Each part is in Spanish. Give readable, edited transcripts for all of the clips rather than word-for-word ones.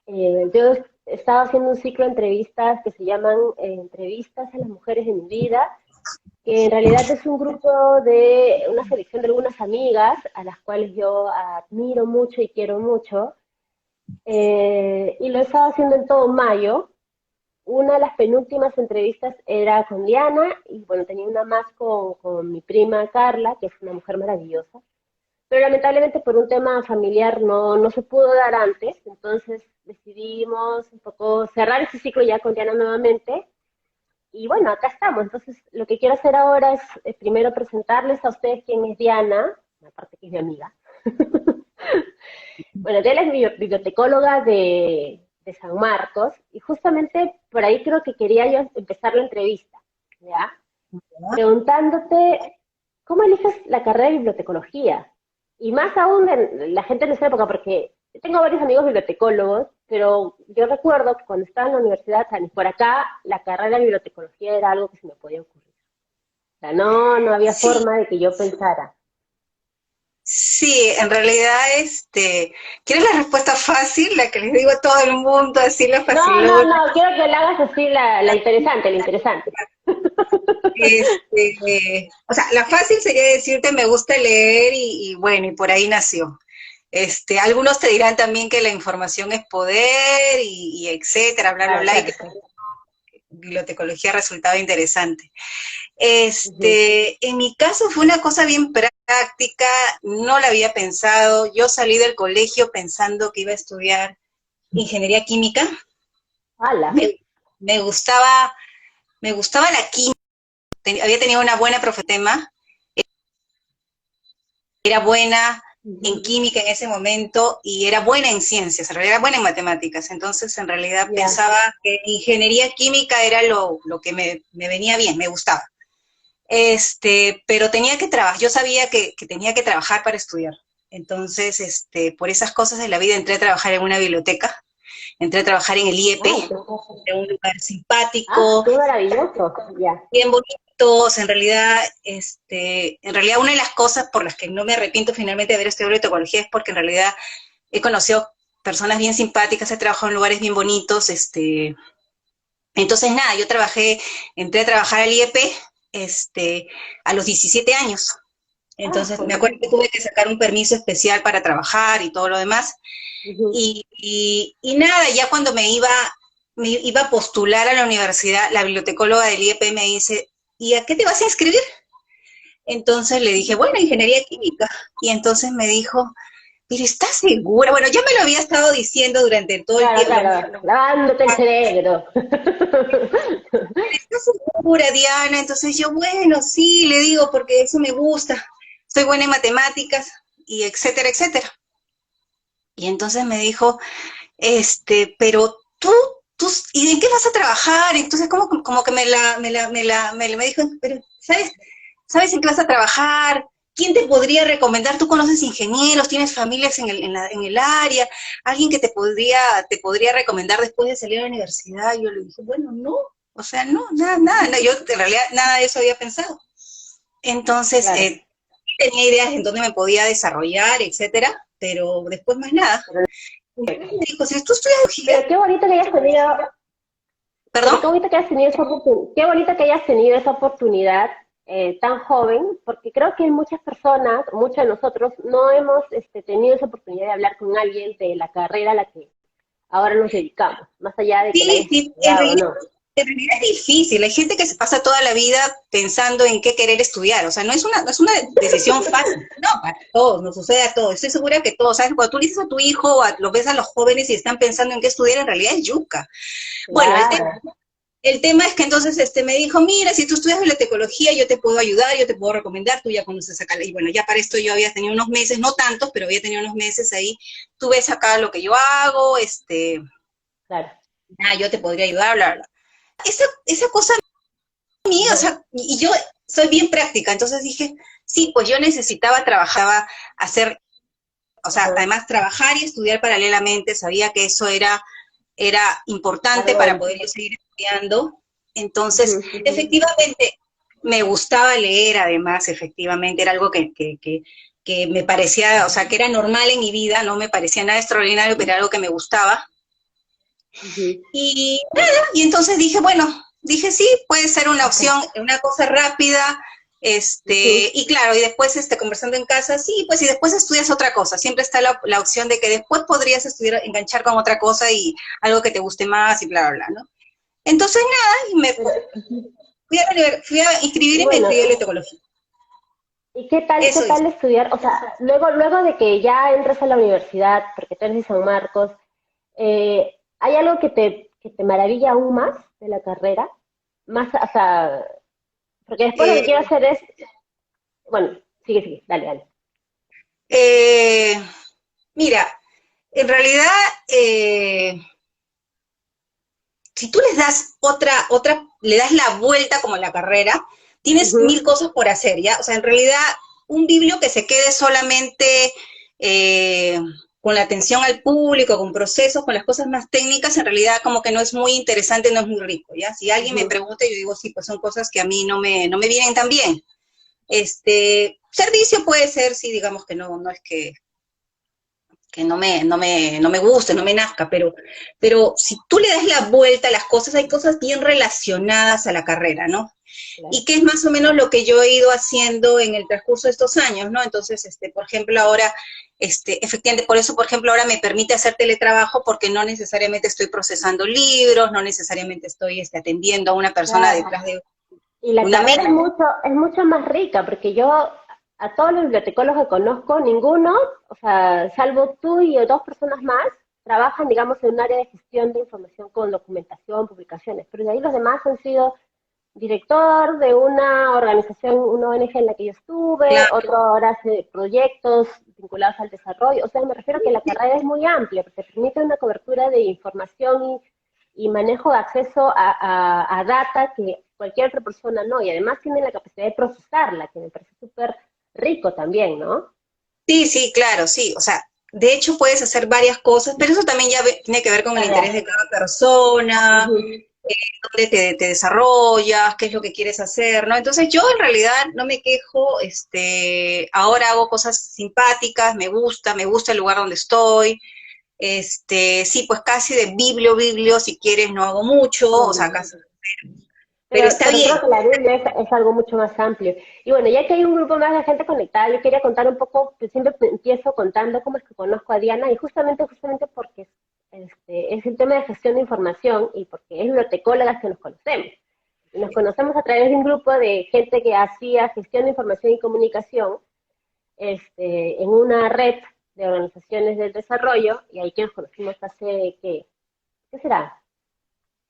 Yo estaba haciendo un ciclo de entrevistas que se llaman Entrevistas a las mujeres de mi vida, que en realidad es un grupo de una selección de algunas amigas a las cuales yo admiro mucho y quiero mucho, y lo he estado haciendo en todo mayo. Una de las penúltimas entrevistas era con Diana, y bueno, tenía una más con mi prima Carla, que es una mujer maravillosa, pero lamentablemente por un tema familiar no se pudo dar antes, entonces decidimos un poco cerrar ese ciclo ya con Diana nuevamente, y bueno, acá estamos. Entonces lo que quiero hacer ahora es primero presentarles a ustedes quién es Diana, aparte que es mi amiga. Bueno, Diana es bibliotecóloga de San Marcos, y justamente por ahí creo que quería yo empezar la entrevista, ¿ya? Preguntándote, ¿cómo eliges la carrera de bibliotecología? Y más aún de la gente de esa época, porque yo tengo varios amigos bibliotecólogos, pero yo recuerdo que cuando estaba en la universidad, por acá, la carrera de bibliotecología era algo que se me podía ocurrir. O sea, no había Sí, forma de que yo pensara. sí, en realidad, ¿quieres la respuesta fácil, la que les digo a todo el mundo, así la facilona? Quiero que la hagas así, la interesante, la interesante. O sea, la fácil sería decirte me gusta leer y bueno, y por ahí nació. Algunos te dirán también que la información es poder y etcétera, bla, bla, Claro, bla, y claro, que sí. bibliotecología resultaba interesante. Ujú. En mi caso fue una cosa bien práctica, no la había pensado. Yo salí del colegio pensando que iba a estudiar ingeniería química. ¡Hala! Me, me gustaba, me gustaba la química, había tenido una buena profetema, era buena en Ujú. química en ese momento y era buena en ciencias, en realidad era buena en matemáticas. Entonces, en realidad Ya. pensaba que ingeniería química era lo que me venía bien, me gustaba. Pero tenía que trabajar, yo sabía que tenía que trabajar para estudiar. Entonces, por esas cosas de la vida entré a trabajar en una biblioteca, entré a trabajar en el IEP, ¡Ay, qué cosa! en un lugar ¡Ah, simpático, qué maravilloso! Ya. bien bonitos, en realidad una de las cosas por las que no me arrepiento finalmente de haber estudiado bibliotecología es porque en realidad he conocido personas bien simpáticas, he trabajado en lugares bien bonitos, entonces nada, entré a trabajar al IEP, a los 17 años. ¡Ah, Entonces me acuerdo que jovencita! tuve que sacar un permiso especial para trabajar y todo lo demás. Ujú. Y nada, ya cuando me iba a postular a la universidad, la bibliotecóloga del IEP me dice, ¿y a qué te vas a inscribir? Entonces le dije, bueno, ingeniería química. Y entonces me dijo, pero ¿estás segura? Bueno, ya me lo había estado diciendo durante todo el Claro, tiempo. claro, lavándote el cerebro. ¿Estás segura, Diana? Entonces yo, bueno, sí, le digo, porque eso me gusta. Soy buena en matemáticas y etcétera, etcétera. Y entonces me dijo, pero tú, ¿y en qué vas a trabajar? Entonces como que me dijo, pero ¿sabes en qué vas a trabajar? ¿Quién te podría recomendar? Tú conoces ingenieros, tienes familias en el área, alguien que te podría recomendar después de salir a la universidad. Y yo le dije, bueno, no, o sea, no, nada, nada, no, yo en realidad nada de eso había pensado. Entonces, Claro. tenía ideas en dónde me podía desarrollar, etcétera, pero después más nada. Pero, Entonces me dijo, si tú estudias biología, pero qué bonito que hayas tenido, perdón, pero qué bonito que hayas tenido esa oportunidad, qué bonito que hayas tenido esa oportunidad tan joven, porque creo que muchas personas, muchos de nosotros, no hemos tenido esa oportunidad de hablar con alguien de la carrera a la que ahora nos dedicamos, más allá de que la sí, hayas sí, estudiado o no. en realidad es difícil. Hay gente que se pasa toda la vida pensando en qué querer estudiar. O sea, no es una decisión fácil. No, para todos, nos sucede a todos. Estoy segura que todos, ¿sabes? Cuando tú le dices a tu hijo, lo ves a los jóvenes y están pensando en qué estudiar, en realidad es yuca. Bueno, Claro. el tema es que entonces me dijo, mira, si tú estudias bibliotecología, yo te puedo ayudar, yo te puedo recomendar, tú ya conoces acá. Y bueno, ya para esto yo había tenido unos meses, no tantos, pero había tenido unos meses ahí. Tú ves acá lo que yo hago, Claro. yo te podría ayudar, bla, bla. Esa cosa mía, o Ajá. sea, y yo soy bien práctica, entonces dije, sí, pues yo necesitaba trabajar, hacer, o sea, Ajá. además trabajar y estudiar paralelamente, sabía que eso era importante para Algo. poder yo seguir estudiando. Ujú, Entonces, ujú. efectivamente, me gustaba leer, además, efectivamente, era algo que me parecía, o sea, que era normal en mi vida, no me parecía nada extraordinario, pero era algo que me gustaba. Ujú. Y nada, y entonces dije, bueno, dije sí, puede ser una opción, una cosa rápida, Ujú. y claro, y después conversando en casa, sí, pues y después estudias otra cosa, siempre está la opción de que después podrías estudiar, enganchar con otra cosa y algo que te guste más y bla, bla, bla, ¿no? Entonces nada, y me Pero, ujú. fui a inscribir Y y me bueno, inscribí en letología. ¿y qué Eso hice. tal estudiar? O sea, luego de que ya entras a la universidad, porque tú eres de San Marcos, ¿hay algo que te maravilla aún más de la carrera? Más, o sea, porque después lo que quiero Eh, hacer es, bueno, sigue, dale, dale. eh, Mira, en realidad, eh, si tú les das le das la vuelta como la carrera, tienes mil Ujú. cosas por hacer, ¿ya? O sea, en realidad, un biblio que se quede solamente eh, con la atención al público, con procesos, con las cosas más técnicas, en realidad como que no es muy interesante, no es muy rico, ¿ya? Si alguien me Ujú. pregunta, yo digo, sí, pues son cosas que a mí no me vienen tan bien. Servicio puede ser, sí, digamos que no es que no me guste, no me nazca, pero si tú le das la vuelta a las cosas, hay cosas bien relacionadas a la carrera, ¿no? Claro. Y que es más o menos lo que yo he ido haciendo en el transcurso de estos años, ¿no? Entonces, por ejemplo, ahora, efectivamente, por eso, por ejemplo, ahora me permite hacer teletrabajo porque no necesariamente estoy procesando libros, no necesariamente estoy atendiendo a una persona Claro. detrás de Y la una carrera mesa. es mucho más rica, porque yo a todos los bibliotecólogos que conozco, ninguno, o sea, salvo tú y dos personas más, trabajan, digamos, en un área de gestión de información con documentación, publicaciones, pero de ahí los demás han sido director de una organización, una ONG en la que yo estuve, Claro. otro ahora hace proyectos vinculados al desarrollo, o sea, me refiero a que la carrera es muy amplia, porque permite una cobertura de información y manejo de acceso a data que cualquier otra persona no, y además tiene la capacidad de procesarla, que me parece súper rico también, ¿no? Sí, sí, claro, sí. O sea, de hecho puedes hacer varias cosas, pero eso también tiene que ver con el interés de Tareas. cada persona, Ujú. dónde te desarrollas, qué es lo que quieres hacer, ¿no? Entonces yo en realidad no me quejo, ahora hago cosas simpáticas, me gusta el lugar donde estoy, sí, pues casi de biblio, si quieres, no hago mucho, o No, sea, no. casi, pero está Pero creo bien. que la Biblia es algo mucho más amplio. Y bueno, ya que hay un grupo más de gente conectada, yo quería contar un poco, pues siempre empiezo contando cómo es que conozco a Diana, y justamente porque es el tema de gestión de información y porque es bibliotecólogas que nos conocemos. Y nos conocemos a través de un grupo de gente que hacía gestión de información y comunicación en una red de organizaciones del desarrollo, y ahí que nos conocimos hace, ¿qué será?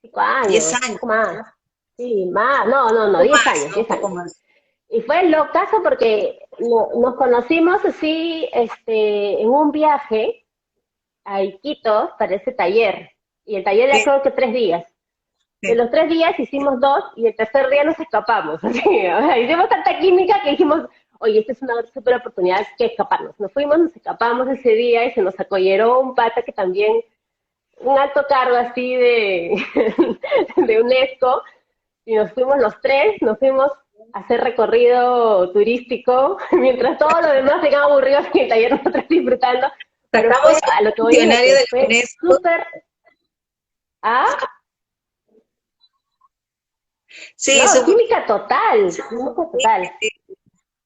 10 5 años, un años, poco más. Sí, más, no, un poco 10 más, años, ¿no? Un 10 poco años. más. Y fue lo caso porque nos conocimos así, en un viaje a Iquitos para ese taller. Y el taller era Sí, creo que 3 días. De sí. los 3 días hicimos dos y el tercer día nos escapamos. Así, o sea, hicimos tanta química que dijimos, oye, esta es una super oportunidad, hay que escaparnos. Nos fuimos, nos escapamos ese día y se nos acolleró un pata que también, un alto cargo así de UNESCO, y nos fuimos los tres, nos fuimos a hacer recorrido turístico, mientras todos los demás se quedaban aburridos en el taller, nosotros disfrutando, pero fue Sacamos a a lo un que voy es de funcionario que de la fue UNESCO. súper, ah, Sí, no, química total,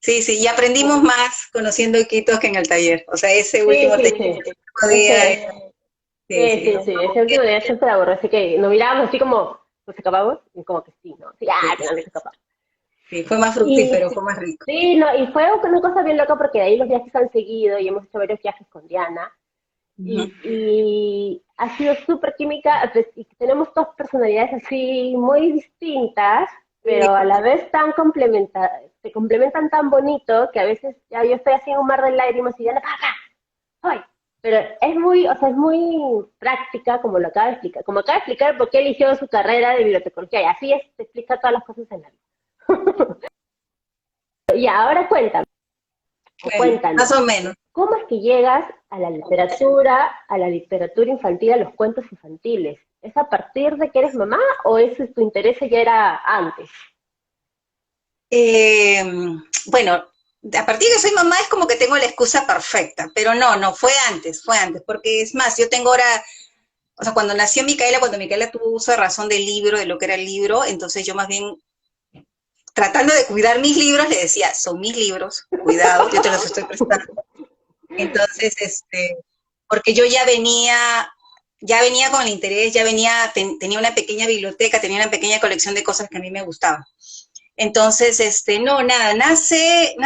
sí, sí, y aprendimos más conociendo Iquitos que en el taller. O sea, ese sí, último sí, taller, sí, ese último día, ese, sí, sí, sí, ese último día se aburrió, así que nos mirábamos así como, ¿nos escapamos? Y como que sí, ¿no? Sí, sí, al final nos escapamos. sí, fue más Y fructífero, fue más rico. sí, no, y fue una cosa bien loca porque de ahí los viajes han seguido y hemos hecho varios viajes con Diana. Ujú. Y ha sido súper química, pues, y tenemos dos personalidades así muy distintas, Sí, pero a la vez se complementan tan bonito que a veces ya yo estoy así en un mar de lágrimas y ya la paga, ¡ay! Pero es muy, o sea, es muy práctica como lo acaba de explicar, como acaba de explicar por qué eligió su carrera de bibliotecología, y así es, te explica todas las cosas en la vida. Y ahora cuéntame, o bueno, más cuéntanos, o menos. ¿cómo es que llegas a la literatura infantil, a los cuentos infantiles? ¿Es a partir de que eres mamá o ese tu interés ya era antes? Eh, bueno, a partir de que soy mamá es como que tengo la excusa perfecta, pero no, fue antes, porque es más, yo tengo ahora o sea, cuando nació Micaela, cuando Micaela tuvo uso de razón del libro, de lo que era el libro, entonces yo más bien, tratando de cuidar mis libros, le decía, son mis libros, cuidado, yo te los estoy prestando. Entonces, porque yo ya venía con el interés, tenía una pequeña biblioteca, tenía una pequeña colección de cosas que a mí me gustaban. Entonces, no, nada, nace,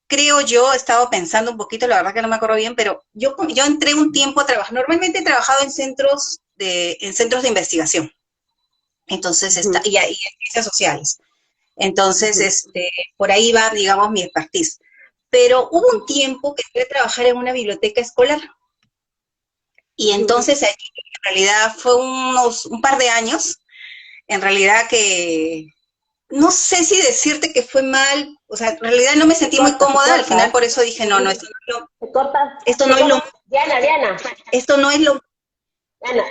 creo yo, he estado pensando un poquito, la verdad que no me acuerdo bien, pero yo entré un tiempo a trabajar, normalmente he trabajado en centros de investigación, entonces, y en ciencias sociales. Entonces, por ahí va, digamos, mi expertise. Pero hubo un tiempo que entré a trabajar en una biblioteca escolar, y entonces allí, en realidad, fue un par de años, en realidad que no sé si decirte que fue mal, o sea, en realidad no me sentí muy cómoda, al final por eso dije, no, esto no es lo, Diana, esto no es lo, Diana,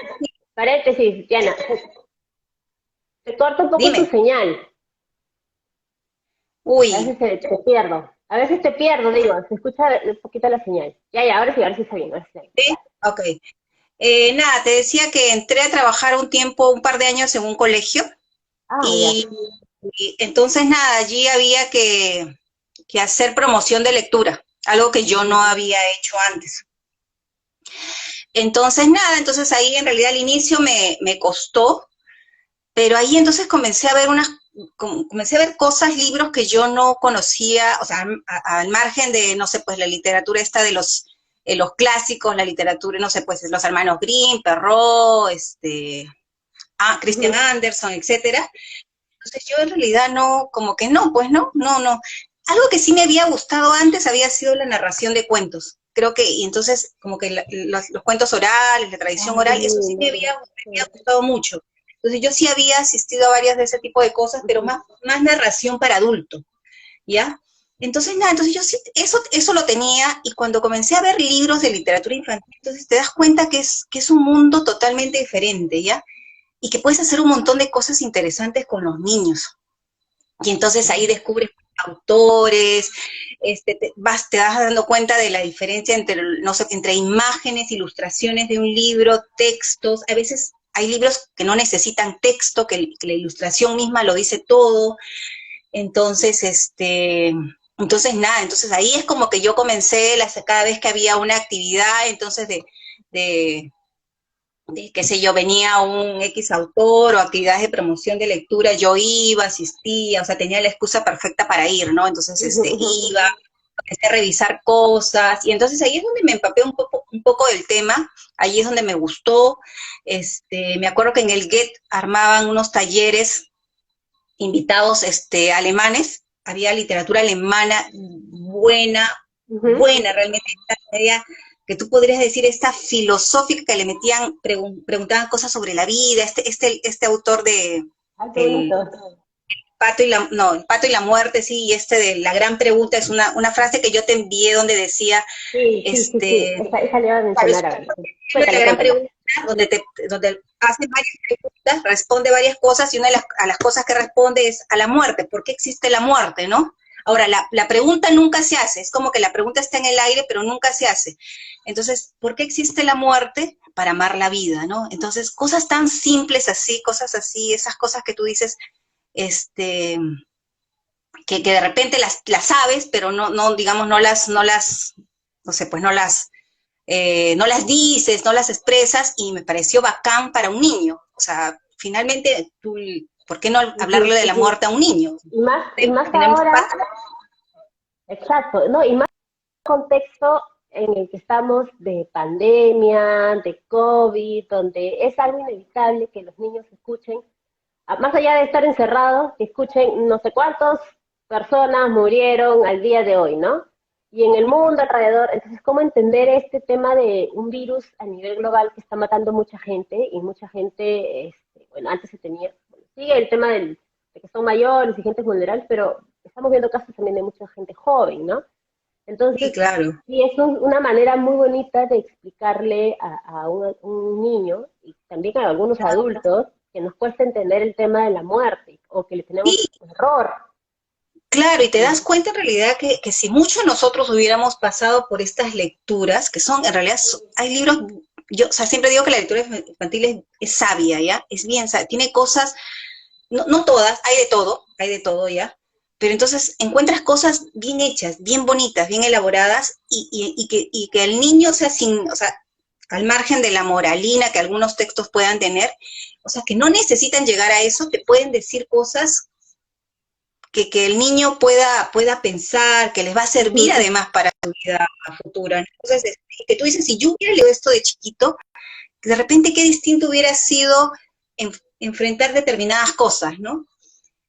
paréntesis, Diana, te corta un poco tu dime, señal, a uy, veces te pierdo, digo, se escucha un poquito la señal. Ya, ahora sí está bien, ahora sí está bien. ¿sí? Ok. Nada, te decía que entré a trabajar un tiempo, un par de años en un colegio, Ah, ya. y, y entonces nada, allí había que hacer promoción de lectura, algo que yo no había hecho antes. Entonces nada, entonces ahí en realidad al inicio me costó, pero ahí entonces comencé a ver cosas, libros que yo no conocía, o sea, al margen de, no sé, pues la literatura esta de los clásicos, la literatura, no sé, pues los hermanos Grimm, Perrault, Christian Andersen, etcétera. Entonces yo en realidad no, como que no, pues no. Algo que sí me había gustado antes había sido la narración de cuentos. Creo que, y entonces como que los cuentos orales, la tradición Ah, qué oral, eso sí lindo. me había gustado mucho. Entonces yo sí había asistido a varias de ese tipo de cosas, pero más narración para adulto, ¿ya? Entonces, nada, entonces yo sí, eso lo tenía, y cuando comencé a ver libros de literatura infantil, entonces te das cuenta que es un mundo totalmente diferente, ¿ya? Y que puedes hacer un montón de cosas interesantes con los niños. Y entonces ahí descubres autores, te vas dando cuenta de la diferencia entre, no sé, entre imágenes, ilustraciones de un libro, textos. A veces hay libros que no necesitan texto, que la ilustración misma lo dice todo. Entonces, entonces nada, entonces ahí es como que yo comencé, cada vez que había una actividad, entonces de qué sé yo, venía un X autor o actividades de promoción de lectura, yo iba, asistía, o sea, tenía la excusa perfecta para ir, ¿no? Entonces, iba, empecé a revisar cosas, y entonces ahí es donde me empapé un poco del tema, ahí es donde me gustó. Me acuerdo que en el Get armaban unos talleres invitados, alemanes, había literatura alemana buena, buena, realmente, que tú podrías decir esta filosófica, que le metían, preguntaban cosas sobre la vida, este autor Ah, qué del bonito. El Pato y la Muerte, sí, y de la gran pregunta, es una frase que yo te envié donde decía, Sí. Esa le iba a ¿sabes? mencionar ahora. La gran Cuéntala. pregunta, donde hace varias preguntas, responde varias cosas, y una a las cosas que responde es a la muerte. ¿Por qué existe la muerte, no? Ahora, la pregunta nunca se hace, es como que la pregunta está en el aire, pero nunca se hace. Entonces, ¿por qué existe la muerte? Para amar la vida, ¿no? Entonces, cosas tan simples así, cosas así, esas cosas que tú dices, este, que de repente las sabes, pero digamos, no sé, pues no las dices, no las expresas, y me pareció bacán para un niño. O sea, finalmente, ¿por qué no hablarle de la muerte a un niño? Y más Finalmente ahora, pasa. exacto, ¿no? Y más contexto en el que estamos de pandemia, de COVID, donde es algo inevitable que los niños escuchen, más allá de estar encerrados, que escuchen no sé cuántas personas murieron al día de hoy, ¿no? Y en el mundo alrededor, entonces, ¿cómo entender este tema de un virus a nivel global que está matando mucha gente? Y mucha gente, bueno, antes se tenía, bueno, sigue el tema de que son mayores y gente vulnerable, pero estamos viendo casos también de mucha gente joven, ¿no? Sí, Entonces, claro. sí, es una manera muy bonita de explicarle a un niño y también a algunos adultos que nos cuesta entender el tema de la muerte o que le tenemos Sí, terror. claro, y te das cuenta en realidad que si muchos nosotros hubiéramos pasado por estas lecturas, que son, en realidad, hay libros yo, o sea, siempre digo que la lectura infantil es sabia, ¿ya? Es bien sabia, tiene cosas, no todas, hay de todo, ¿ya? Pero entonces encuentras cosas bien hechas, bien bonitas, bien elaboradas, y que el niño sea sin, o sea, al margen de la moralina que algunos textos puedan tener, o sea, que no necesitan llegar a eso, te pueden decir cosas que el niño pueda pensar, que les va a servir además para su vida futura. Entonces, que tú dices, si yo hubiera leído esto de chiquito, de repente qué distinto hubiera sido enfrentar determinadas cosas, ¿no?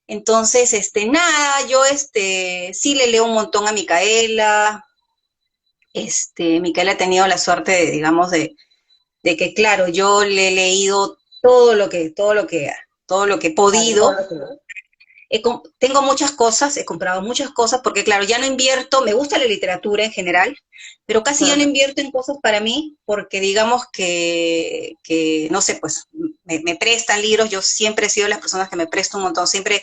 Entonces, nada, yo sí le leo un montón a Micaela. Micaela ha tenido la suerte de, digamos, de que, claro, yo le he leído todo lo que he podido. Tengo muchas cosas, he comprado muchas cosas, porque claro, ya no invierto, me gusta la literatura en general, pero casi ya no invierto en cosas para mí, porque digamos que no sé, pues me prestan libros, yo siempre he sido las personas que me presto un montón, siempre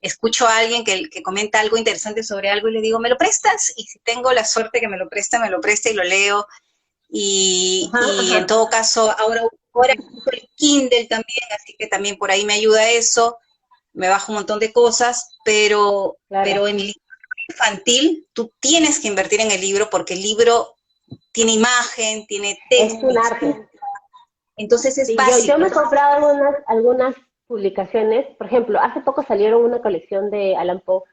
escucho a alguien que comenta algo interesante sobre algo y le digo, ¿me lo prestas? Y si tengo la suerte que me lo presta y lo leo, y en todo caso, ahora uso el Kindle también, así que también por ahí me ayuda eso, me bajo un montón de cosas, pero en el libro infantil tú tienes que invertir en el libro porque el libro tiene imagen, tiene texto, es un arte. entonces es Sí, básico. yo me he comprado algunas publicaciones, por ejemplo, hace poco salieron una colección de Allan Poe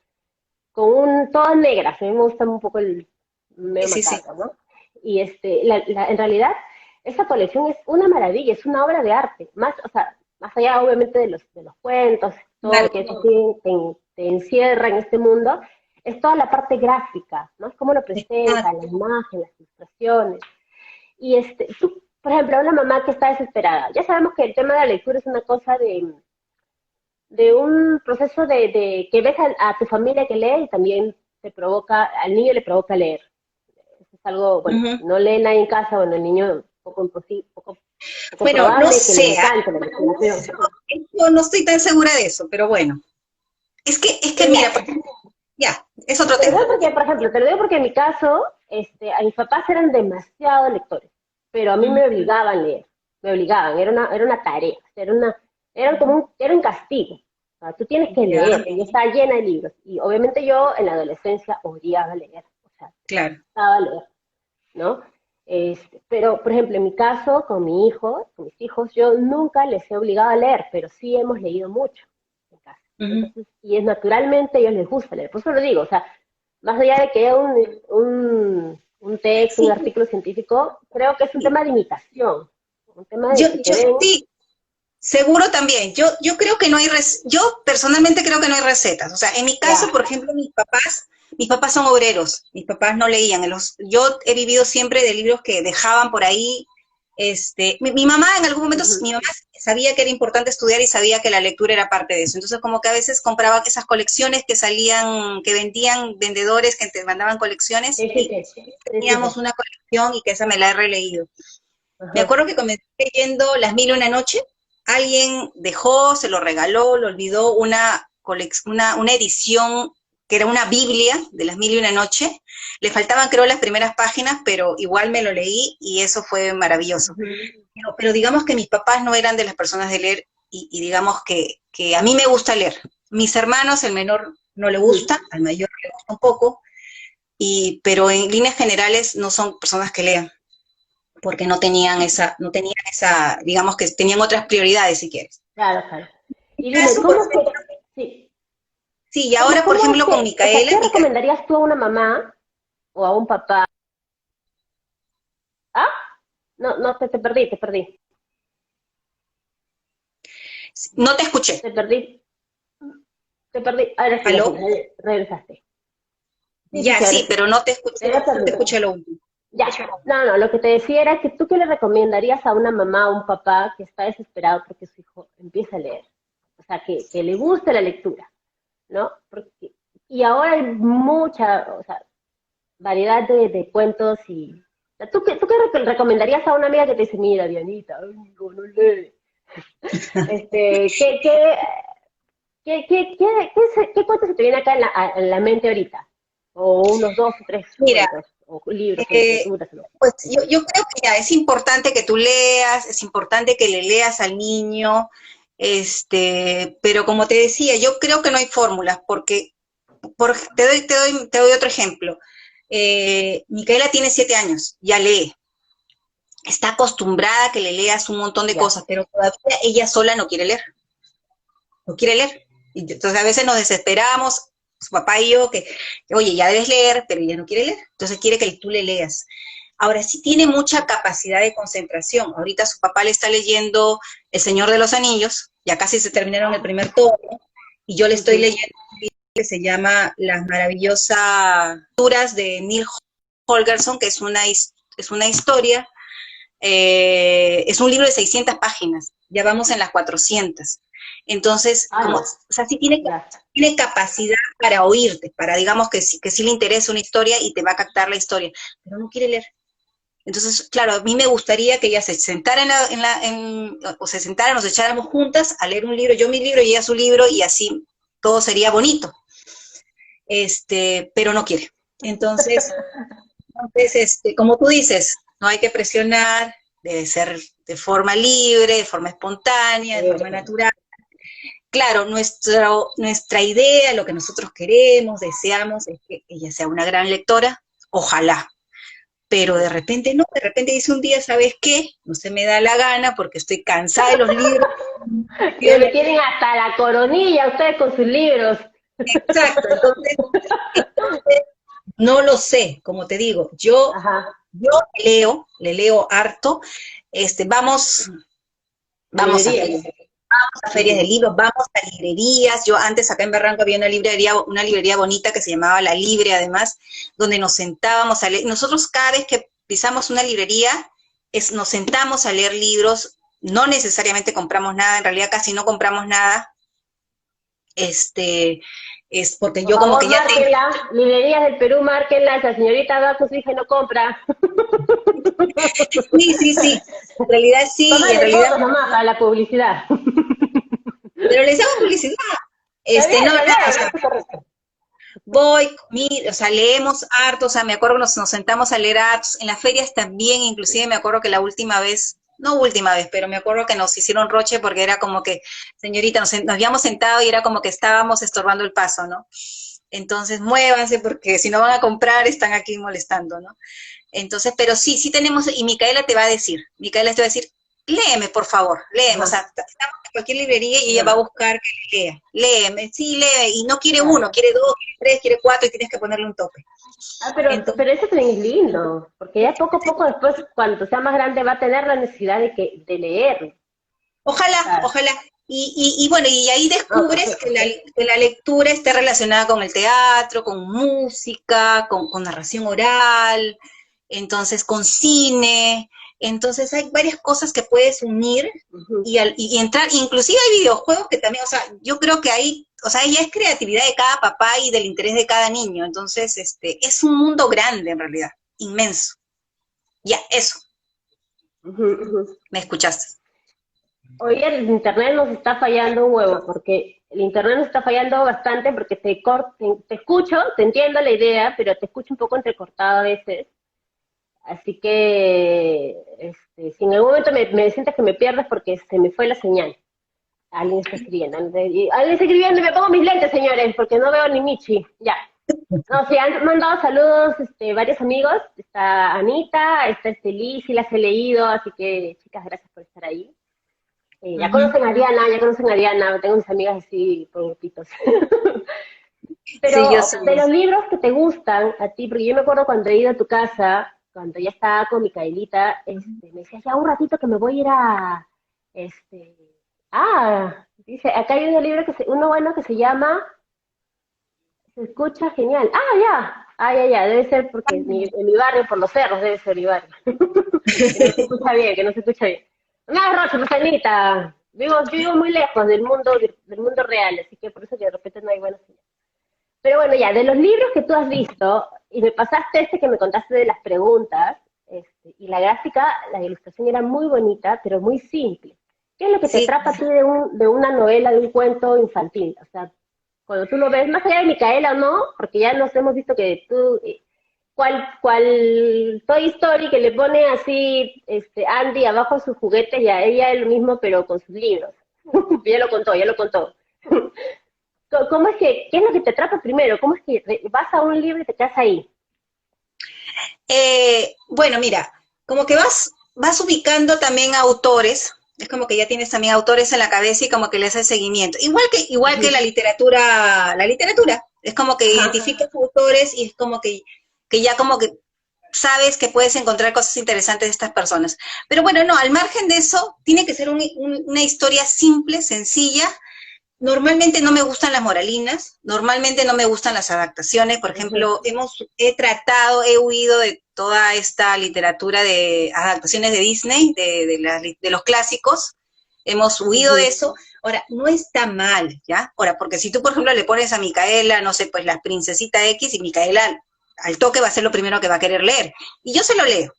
con todas negras, a mí me gusta un poco el medio Sí. macabro, ¿no? Y en realidad, esa colección es una maravilla, es una obra de arte, más, o sea, más allá obviamente de los cuentos, todo Claro. que eso sí te encierra en este mundo, es toda la parte gráfica, ¿no? Es cómo lo presenta, la imagen, las ilustraciones. Y tú, por ejemplo, una mamá que está desesperada, ya sabemos que el tema de la lectura es una cosa de un proceso de que ves a tu familia que lee y también te provoca, al niño le provoca leer. Eso es algo, bueno, si no lee nadie en casa, bueno, el niño poco Bueno, no probable que le sé, encante la imaginación. yo no estoy tan segura de eso, pero bueno. Es que mira, ya, es otro Te lo tema. digo porque, por ejemplo, te lo digo porque en mi caso, a mis papás eran demasiado lectores, pero a mí me obligaban a leer, me obligaban, era una tarea, era un castigo. O sea, tú tienes que Ya, leer, y está llena de libros. Y obviamente yo en la adolescencia odiaba leer, o sea, claro. estaba a leer, ¿no? Pero, por ejemplo, en mi caso, con mi hijo, con mis hijos, yo nunca les he obligado a leer, pero sí hemos leído mucho en casa. Entonces, y es naturalmente a ellos les gusta leer. Por eso lo digo, o sea, más allá de que un texto, un Sí, artículo científico, creo que es un sí. tema de imitación, un tema de que te ven. Sí, seguro también. Yo creo que no hay, yo personalmente creo que no hay recetas. O sea, en mi caso, Ya, por ejemplo, mis papás son obreros, mis papás no leían. Yo he vivido siempre de libros que dejaban por ahí. Mi mamá en algún momento, uh-huh, mi mamá sabía que era importante estudiar y sabía que la lectura era parte de eso. Entonces, como que a veces compraba esas colecciones que salían, que vendían vendedores, que te mandaban colecciones, sí, sí, sí, sí, sí, teníamos sí. una colección y que esa me la he releído. Me Ajá. acuerdo que comencé leyendo Las Mil y una Noche, alguien dejó, se lo regaló, lo olvidó, una edición que era una Biblia de Las Mil y una Noche. Le faltaban, creo, las primeras páginas, pero igual me lo leí y eso fue maravilloso. Uh-huh. Pero digamos que mis papás no eran de las personas de leer y digamos que a mí me gusta leer. Mis hermanos, el menor no le gusta, al mayor le gusta un poco, pero en líneas generales no son personas que lean porque no tenían esa, digamos que tenían otras prioridades, si quieres. Claro, claro. En Y mi dime, caso, por ejemplo, sí, sí, y ahora, por cómo es ejemplo, con que, o sea, Micaela, qué recomendarías tú a una mamá o a un papá? ¿Ah? No, no, te perdí, no te escuché. te perdí, te perdí. Ahora sí, ya sí, ¿Aló? regresaste. Sí, sí, Ya, sí, ahora sí, sí. pero Te había no te perdido. escuché lo último. Ya, no, no, lo que te decía era que tú qué le recomendarías a una mamá o un papá que está desesperado porque su hijo empieza a leer. O sea, que le guste la lectura, ¿no? Y ahora hay mucha, o sea, variedad de cuentos y... O sea, tú qué recomendarías a una amiga que te dice, mira, Dianita, amigo, no lee? Este, ¿qué cuento se te viene acá en la mente ahorita? O unos dos o tres Mira, cuentos. o libros o Eh, literaturas, ¿no? pues yo creo que ya es importante que tú leas, es importante que le leas al niño, pero como te decía, yo creo que no hay fórmulas, porque te doy otro ejemplo. Micaela tiene 7 años, ya lee, está acostumbrada a que le leas un montón de Ya. cosas, pero todavía ella sola no quiere leer, no quiere leer. Y entonces a veces nos desesperamos, su papá y yo, que, oye, ya debes leer, pero ella no quiere leer, entonces quiere que tú le leas. Ahora sí tiene mucha capacidad de concentración. Ahorita su papá le está leyendo El Señor de los Anillos, ya casi se terminaron el primer tomo, y yo le estoy Ujú. leyendo un libro que se llama Las maravillosas aventuras de Neil Holgersson, que es una historia, es un libro de 600 páginas, ya vamos en las 400. Entonces, como, Ah, o sea, sí tiene, ya. tiene capacidad para oírte, para digamos que sí le interesa una historia y te va a captar la historia, pero no quiere leer. Entonces, claro, a mí me gustaría que ella se sentara o se sentara, nos echáramos juntas a leer un libro, yo mi libro y ella su libro, y así todo sería bonito. Pero no quiere. Entonces, como tú dices, no hay que presionar, debe ser de forma libre, de forma espontánea, de forma Eso. natural. Claro, nuestra idea, lo que nosotros queremos, deseamos, es que ella sea una gran lectora, ojalá, pero de repente no, de repente dice un día, ¿sabes qué? No se me da la gana porque estoy cansada de los libros. Y me tienen hasta la coronilla ustedes con sus libros. Exacto, entonces no lo sé, como te digo, Ajá. yo le leo harto, vamos, A vamos a librerías. ferias, a ferias de Ujú. libros, vamos a librerías. Yo antes acá en Barranco había una librería bonita que se llamaba La Libre, además, donde nos sentábamos a leer. Nosotros cada vez que pisamos una librería, nos sentamos a leer libros, no necesariamente compramos nada, en realidad casi no compramos nada, es porque Por yo como favor, que ya tengo. márquenla. Librerías del Perú, márquenla. Esa señorita va con su hija y no compra. Sí, sí, sí, en realidad sí, y en Tómale realidad, fotos nomás para la publicidad. pero les hago publicidad. Está bien, No, está nada, o sea, bien, es correcto. o sea, leemos harto, o sea, me acuerdo que nos sentamos a leer hartos, en las ferias también, inclusive me acuerdo que la última vez, no última vez, pero me acuerdo que nos hicieron roche porque era como que, señorita, nos habíamos sentado y era como que estábamos estorbando el paso, ¿no? Entonces, muévanse porque si no van a comprar, están aquí molestando, ¿no? Entonces, pero sí, sí tenemos, y Micaela te va a decir, léeme, por favor, léeme, o sea, Ajá, estamos en cualquier librería y ella va a ajá, buscar que le lea, léeme, sí, lee, y no quiere claro. uno, quiere dos, quiere tres, quiere cuatro, y tienes que ponerle un tope. Ah, pero, Entonces, pero eso también es lindo, porque ya poco a poco después, cuando sea más grande, va a tener la necesidad de leer. ojalá, Claro. ojalá. Y bueno, y ahí No, descubres que perfecto. la lectura está relacionada con el teatro, con música, con narración oral, entonces con cine. Entonces hay varias cosas que puedes unir Ujú. y entrar, inclusive hay videojuegos que también, o sea, yo creo que ahí, o sea, ya es creatividad de cada papá y del interés de cada niño. Entonces, es un mundo grande en realidad, inmenso. Ya, eso, Ujú, ujú. me escuchaste. Oye, el internet nos está fallando un huevo, porque el internet nos está fallando bastante porque te escucho, te entiendo la idea, pero te escucho un poco entrecortado a veces. Así que, si en algún momento me sientes que me pierdes porque se me fue la señal. Alguien está escribiendo, alguien está escribiendo y me pongo mis lentes, señores, porque no veo ni Michi. Ya. No, sí, han mandado saludos varios amigos. Está Anita, está Liz, y las he leído, así que, chicas, gracias por estar ahí. Ujú. Ya conocen a Diana, tengo mis amigas así por grupitos. Sí, yo Pero sé. de los libros que te gustan a ti, porque yo me acuerdo cuando he ido a tu casa, cuando ya estaba con Micaelita, me decías, ya un ratito que me voy a ir a, este, dice, acá hay un libro uno bueno que se llama, se escucha genial. Ya, debe ser porque en mi barrio, por los cerros, debe ser mi barrio. Que no se escucha bien, que no se escucha bien. No, Rocha, Rosanita, vivo muy lejos del mundo real, así que por eso que de repente no hay buena señal. Pero bueno, ya, de los libros que tú has visto, y me pasaste que me contaste de las preguntas, y la gráfica, la ilustración era muy bonita, pero muy simple. ¿Qué es lo que te Sí, atrapa a ti de una novela, de un cuento infantil? O sea, cuando tú lo ves, más allá de Micaela o no, porque ya nos hemos visto que tú cual Toy Story que le pone así Andy abajo sus juguetes y a ella es lo mismo pero con sus libros. Ya lo contó, ya lo contó. ¿Cómo es que, qué es lo que te atrapa primero? ¿Cómo es que vas a un libro y te quedas ahí? Bueno, mira, como que vas ubicando también autores, es como que ya tienes también autores en la cabeza y como que le haces seguimiento. Igual que la literatura, es como que Ajá. identificas autores y es como que ya como que sabes que puedes encontrar cosas interesantes de estas personas. Pero bueno, no, al margen de eso, tiene que ser una historia simple, sencilla. Normalmente no me gustan las moralinas, normalmente no me gustan las adaptaciones. Por ejemplo, he huido de toda esta literatura de adaptaciones de Disney, de los clásicos, hemos huido de Ujú. eso. Ahora, no está mal, ¿ya? Ahora, porque si tú, por ejemplo, le pones a Micaela, no sé, pues la princesita X, y Micaela al toque va a ser lo primero que va a querer leer, y yo se lo leo,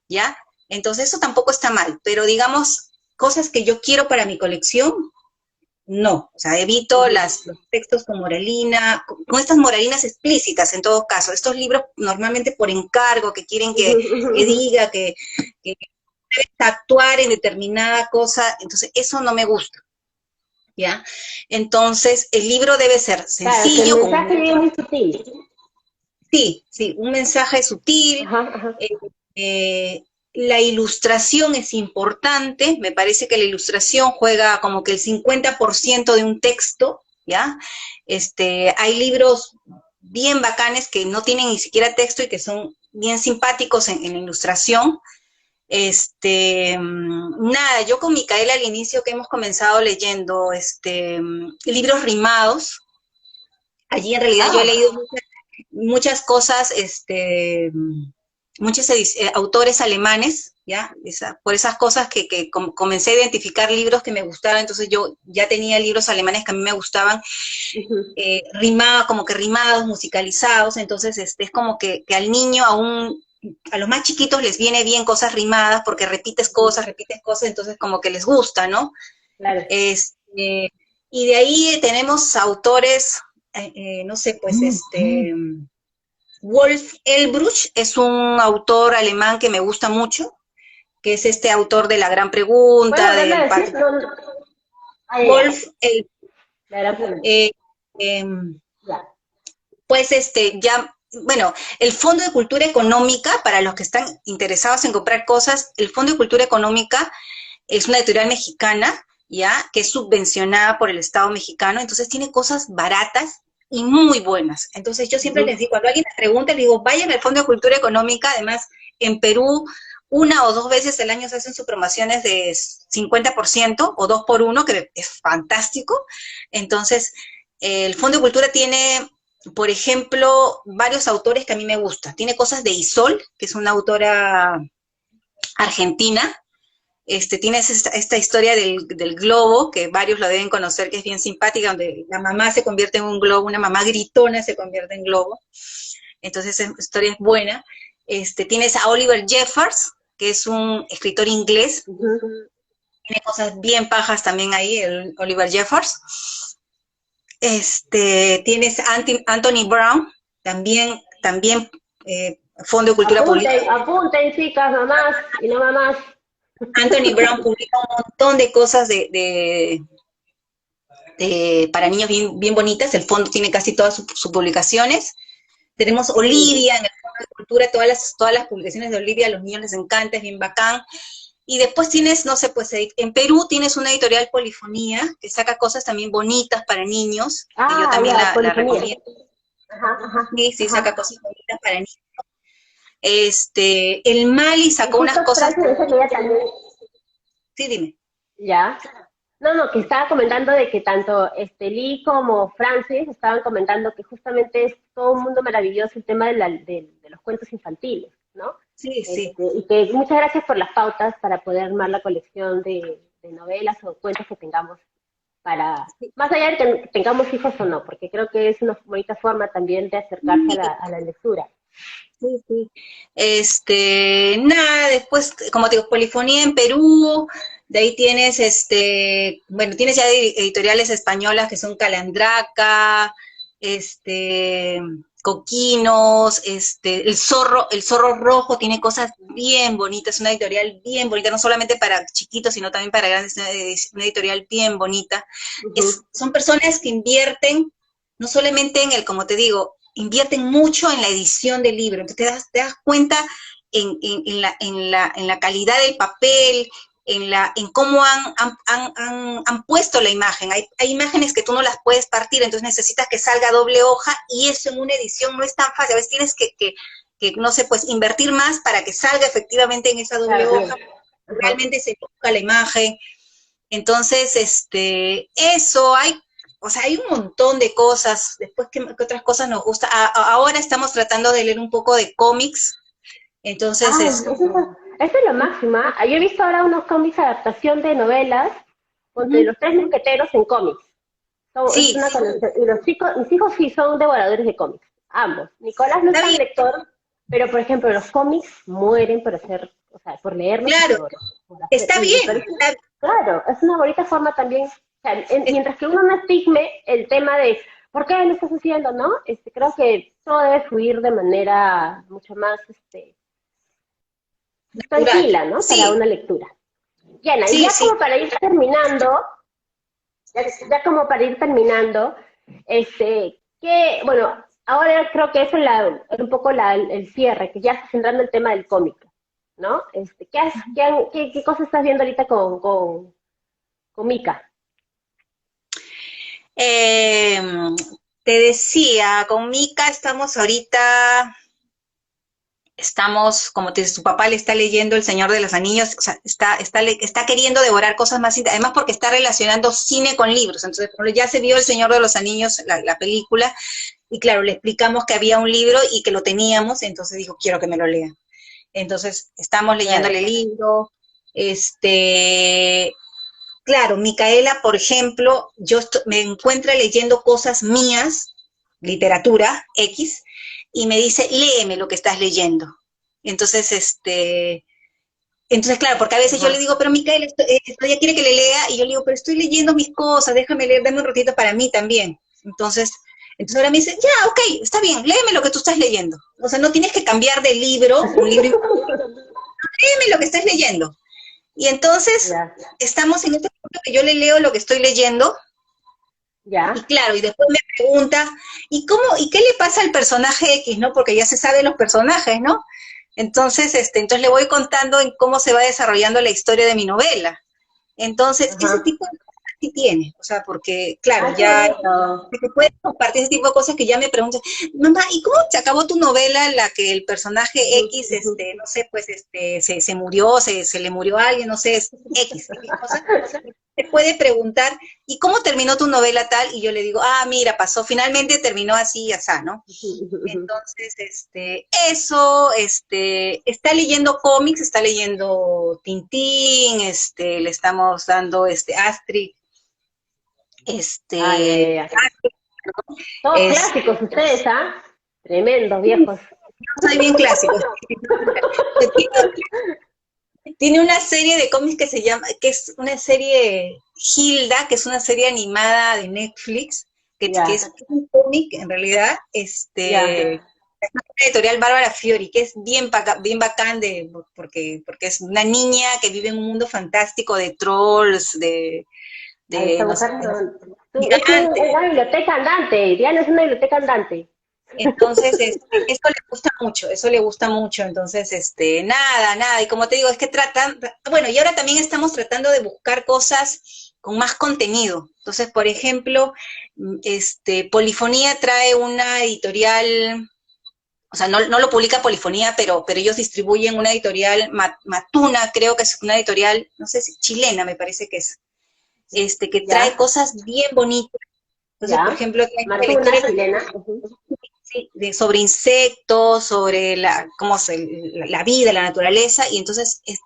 ¿ya? Entonces eso tampoco está mal, pero digamos, cosas que yo quiero para mi colección, no, o sea, evito Ujú. los textos con moralina, con estas moralinas explícitas en todo caso. Estos libros normalmente por encargo, que quieren Ujú, que ujú. diga, que debes actuar en determinada cosa, entonces eso no me gusta, ¿ya? Entonces el libro debe ser Claro, que el sencillo, mensaje llegue muy sutil. sí, sí, un mensaje sutil, Ajá, ajá. eh, la ilustración es importante, me parece que la ilustración juega como que el 50% de un texto, ¿ya? Hay libros bien bacanes que no tienen ni siquiera texto y que son bien simpáticos en la ilustración. Nada, yo con Micaela al inicio que hemos comenzado leyendo libros rimados, allí en realidad yo he Ah, leído muchas cosas, muchos autores alemanes, ¿ya? Por esas cosas que comencé a identificar libros que me gustaban, entonces yo ya tenía libros alemanes que a mí me gustaban, ujú. como que rimados, musicalizados, entonces es como que al niño, a los más chiquitos les viene bien cosas rimadas porque Ujú. repites cosas, entonces como que les gusta, ¿no? Claro. Este, y de ahí tenemos autores, no sé, pues Wolf Elbruch es un autor alemán que me gusta mucho, que es este autor de La Gran ¿Puedes Pregunta, volverme a del decir? No, no. Ah, ya, ya. Wolf El, La gran pregunta. eh, em, Ya. pues ya, bueno, el Fondo de Cultura Económica, para los que están interesados en comprar cosas, el Fondo de Cultura Económica es una editorial mexicana, ya, que es subvencionada por el Estado mexicano, entonces tiene cosas baratas y muy buenas. Entonces yo siempre les Ujú. digo, cuando alguien me pregunta, le digo, vayan al Fondo de Cultura Económica, además en Perú una o dos veces al año se hacen sus promociones de 50% o 2 por uno, que es fantástico. Entonces, el Fondo de Cultura tiene, por ejemplo, varios autores que a mí me gustan. Tiene cosas de Isol, que es una autora argentina. Tienes esta historia del globo, que varios lo deben conocer, que es bien simpática, donde la mamá se convierte en un globo, una mamá gritona se convierte en globo. Entonces, esa historia es buena. Tienes a Oliver Jeffers, que es un escritor inglés, Ujú. tiene cosas bien pajas también ahí, el Oliver Jeffers. Tienes a Anthony Brown, también Fondo de Cultura Pública. Apunten, apunten, chicas, mamás y no mamás. Anthony Brown publica un montón de cosas para niños bien, bien bonitas, el fondo tiene casi todas sus publicaciones. Tenemos Ujú. Olivia en el Fondo de Cultura, todas las publicaciones de Olivia, a los niños les encanta, es bien bacán. Y después tienes, no sé, pues en Perú tienes una editorial Polifonía, que saca cosas también bonitas para niños, que yo Ah, también ya, la polifonía. recomiendo. Ajá, ajá, Sí, sí, saca ajá. cosas bonitas para niños. El Mali Y sacó unas justo cosas, Francis dice que ella también, sí, dime. ya. No, no, que estaba comentando de que tanto Lee como Francis estaban comentando que justamente es todo un mundo maravilloso el tema de los cuentos infantiles, ¿no? Sí, sí. Y que muchas gracias por las pautas para poder armar la colección de novelas o cuentos que tengamos para, más allá de que tengamos hijos o no, porque creo que es una bonita forma también de acercarse a Sí, a la lectura. sí, sí. Nada, después, como te digo, Polifonía en Perú, de ahí tienes, bueno, tienes ya editoriales españolas que son Calandraca, este, Coquinos, el zorro rojo tiene cosas bien bonitas, es una editorial bien bonita, no solamente para chiquitos, sino también para grandes, una editorial bien bonita. Son personas que invierten, no solamente en como te digo, invierten mucho en la edición del libro, entonces te das cuenta en la calidad del papel, en cómo han puesto la imagen. Hay imágenes que tú no las puedes partir, entonces necesitas que salga doble hoja, y eso en una edición no es tan fácil. A veces tienes que no sé, pues invertir más para que salga efectivamente en esa doble hoja, realmente se toca la imagen. Entonces, eso, o sea, hay un montón de cosas. Después, ¿qué otras cosas nos gusta? Ahora estamos tratando de leer un poco de cómics, entonces, eso es lo máximo. Yo he visto ahora unos cómics, adaptación de novelas, de los tres mosqueteros en cómics. Es una conexión. Y los chicos, mis hijos sí son devoradores de cómics, ambos. Nicolás no es tan lector, pero por ejemplo, los cómics mueren por hacer, o sea, por leerlos. Claro, está bien. Claro, es una bonita forma también, o sea, mientras que uno no estigme el tema de ¿por qué lo estás haciendo, no? Creo que todo debe fluir de manera mucho más tranquila, ¿no? Sí. Para una lectura. Yana, y ya como para ir terminando, ya como para ir terminando, que, bueno, ahora creo que eso es un poco el cierre, que ya está centrando el tema del cómic, ¿no? ¿Qué cosas estás viendo ahorita con Mika? Te decía, con Mika estamos, como te dice, su papá le está leyendo El Señor de los Anillos, o sea, está queriendo devorar cosas más, además porque está relacionando cine con libros. Entonces, ya se vio El Señor de los Anillos, la película, y claro, le explicamos que había un libro y que lo teníamos, entonces dijo, quiero que me lo lea. Entonces, estamos leyéndole el libro. Claro, Micaela, por ejemplo, me encuentra leyendo cosas mías, literatura, X, y me dice, léeme lo que estás leyendo. Entonces, claro, porque a veces yo le digo, pero Micaela, ella quiere que le lea, y yo le digo, pero estoy leyendo mis cosas, déjame leer, dame un ratito para mí también. Entonces ahora me dice, ya, ok, está bien, léeme lo que tú estás leyendo. O sea, no tienes que cambiar de libro, un libro, léeme lo que estás leyendo. Y entonces, estamos en este punto que yo le leo lo que estoy leyendo. Ya. Y claro, y después me pregunta, ¿y qué le pasa al personaje X, no? Porque ya se saben los personajes, ¿no? Entonces, entonces le voy contando en cómo se va desarrollando la historia de mi novela. Entonces, ese tipo de cosas sí tiene, o sea, porque, claro, se puede compartir ese tipo de cosas que ya me preguntan, mamá, ¿y cómo se acabó tu novela en la que el personaje X, no sé, pues, se murió, se le murió a alguien, no sé, es X, cosa? Se puede preguntar, ¿y cómo terminó tu novela tal? Y yo le digo, mira, pasó, finalmente terminó así y así, ¿no? Entonces, eso, está leyendo cómics, está leyendo Tintín, le estamos dando, Astrid, Todos clásicos ustedes, ¿ah? Tremendos, viejos. Soy bien clásicos. Tiene una serie de cómics que se llama, que es una serie Hilda, que es una serie animada de Netflix, que es un cómic, en realidad, es una editorial Bárbara Fiori, que es bien bacán porque es una niña que vive en un mundo fantástico de trolls, es una biblioteca andante, Diana es una biblioteca andante. Entonces, eso le gusta mucho, entonces, nada, y como te digo, es que bueno, y ahora también estamos tratando de buscar cosas con más contenido. Entonces, por ejemplo, Polifonía trae una editorial, o sea, no lo publica Polifonía, pero ellos distribuyen una editorial, Matuna, creo que es una editorial, no sé si chilena, me parece que es, que trae cosas bien bonitas. Entonces, por ejemplo, Matuna chilena. Sí, sobre insectos, sobre la vida, la naturaleza, y entonces es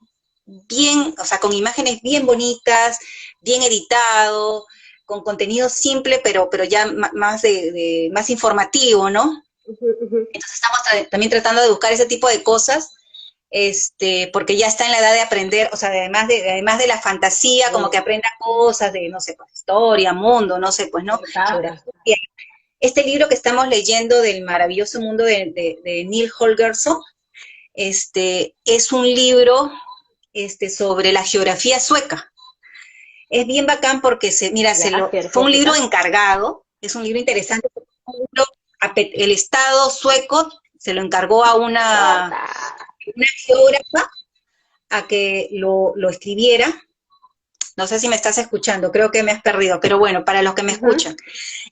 bien, o sea, con imágenes bien bonitas, bien editado, con contenido simple, pero ya más informativo, ¿no? Entonces estamos también tratando de buscar ese tipo de cosas, porque ya está en la edad de aprender, o sea, además de la fantasía, como que aprenda cosas de, no sé, pues, historia, mundo, no sé, pues, ¿no? Geografía. este libro que estamos leyendo del maravilloso mundo de Neil Holgersson, es un libro sobre la geografía sueca. Es bien bacán porque, mira, fue un libro encargado, es un libro interesante, el Estado sueco se lo encargó a una geógrafa a que lo escribiera. No sé si me estás escuchando, creo que me has perdido, pero bueno, para los que me escuchan.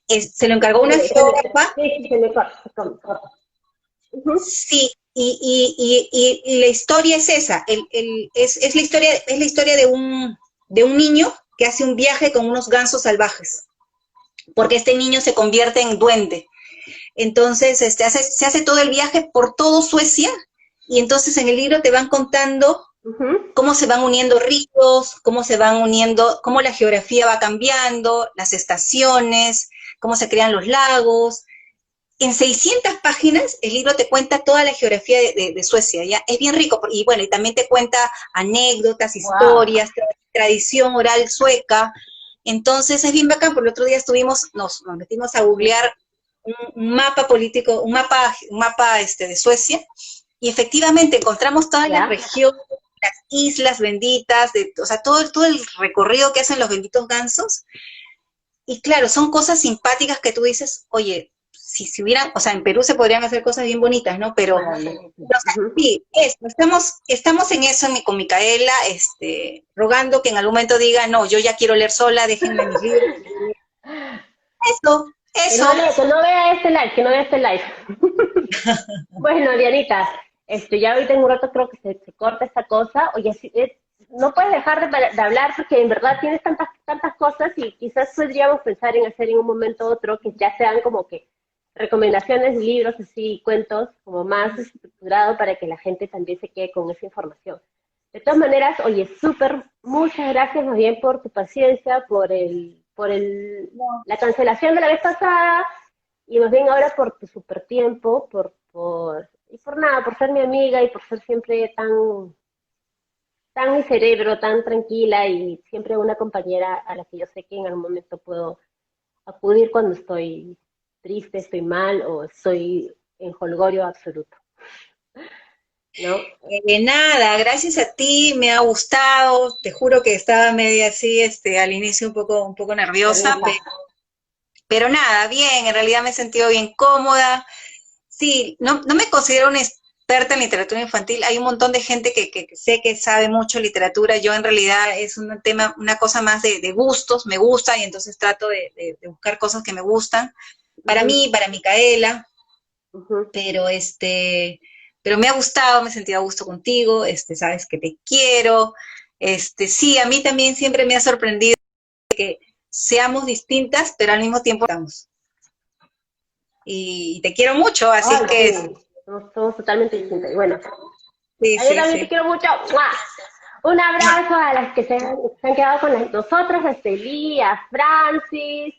Se lo encargó una geógrafa. Sí, y la historia es esa, es la historia de un niño que hace un viaje con unos gansos salvajes, porque este niño se convierte en duende. Entonces, se hace todo el viaje por todo Suecia, y entonces en el libro te van contando cómo se van uniendo ríos, cómo se van uniendo, cómo la geografía va cambiando, las estaciones, cómo se crean los lagos. En 600 páginas el libro te cuenta toda la geografía de Suecia, ¿ya? Es bien rico, y bueno, y también te cuenta anécdotas, historias, tradición oral sueca. Entonces es bien bacán, porque el otro día nos metimos a googlear un mapa político, un mapa de Suecia, y efectivamente encontramos todas las regiones, las islas benditas, o sea, todo el recorrido que hacen los benditos gansos. Y claro, son cosas simpáticas que tú dices, oye, si hubieran, o sea, en Perú se podrían hacer cosas bien bonitas, ¿no? Pero, sí, estamos en eso con Micaela, rogando que en algún momento diga, no, yo ya quiero leer sola, déjenme mis libros. Eso. Que no vea este live. Bueno, Dianita, ya ahorita en un rato creo que se corta esta cosa. Oye, no puedes dejar de hablar porque en verdad tienes tantas cosas, y quizás podríamos pensar en hacer en un momento u otro que ya sean como que recomendaciones, libros, así, cuentos, como más estructurado para que la gente también se quede con esa información. De todas maneras, oye, muchas gracias más bien por tu paciencia, por la cancelación de la vez pasada, y más bien ahora por tu super tiempo, por ser mi amiga y por ser siempre tan mi cerebro, tan tranquila, y siempre una compañera a la que yo sé que en algún momento puedo acudir cuando estoy triste, estoy mal o estoy en jolgorio absoluto. ¿No? Nada, gracias a ti, me ha gustado, te juro que estaba media así, al inicio un poco nerviosa, pero nada, bien, en realidad me he sentido bien cómoda. Sí, no me considero una experta en literatura infantil, hay un montón de gente que sé que sabe mucho literatura, yo en realidad es una cosa más de gustos, me gusta, y entonces trato de buscar cosas que me gustan, para mí, para Micaela, pero me ha gustado, me he sentido a gusto contigo, sabes que te quiero, sí, a mí también siempre me ha sorprendido que seamos distintas, pero al mismo tiempo estamos. Y te quiero mucho, así que... Sí. Somos totalmente distintas. Y bueno, yo también te quiero mucho. ¡Mua! Un abrazo a las que se han quedado con nosotros, a Estelí, a Francis,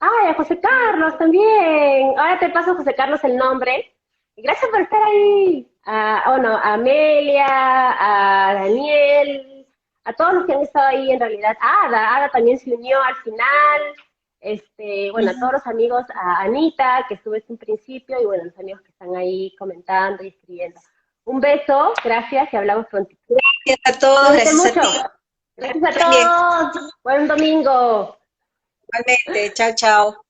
a José Carlos también. Ahora te paso a José Carlos el nombre. Gracias por estar ahí. A Amelia, a Daniel, a todos los que han estado ahí en realidad. Ada también se unió al final. Bueno, a todos los amigos, a Anita, que estuvo desde un principio, y bueno, los amigos que están ahí comentando y escribiendo. Un beso, gracias, y hablamos pronto. Gracias a todos, gracias mucho. A ti. Gracias a todos. Buen domingo. Igualmente, chao, chao.